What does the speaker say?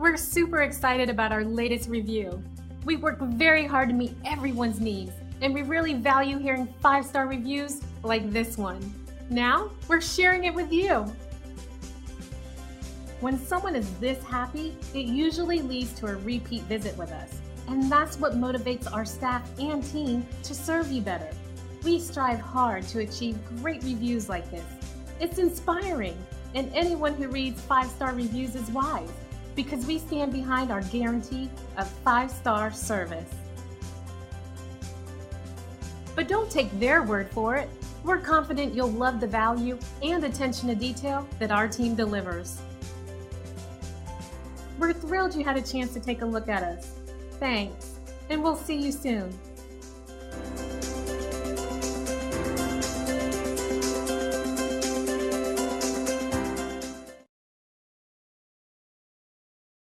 We're super excited about our latest review. We work very hard to meet everyone's needs, and we really value hearing 5-star reviews like this one. Now, we're sharing it with you. When someone is this happy, it usually leads to a repeat visit with us. And that's what motivates our staff and team to serve you better. We strive hard to achieve great reviews like this. It's inspiring, and anyone who reads 5-star reviews is wise, because we stand behind our guarantee of 5-star service. But don't take their word for it. We're confident you'll love the value and attention to detail that our team delivers. We're thrilled you had a chance to take a look at us. Thanks, and we'll see you soon.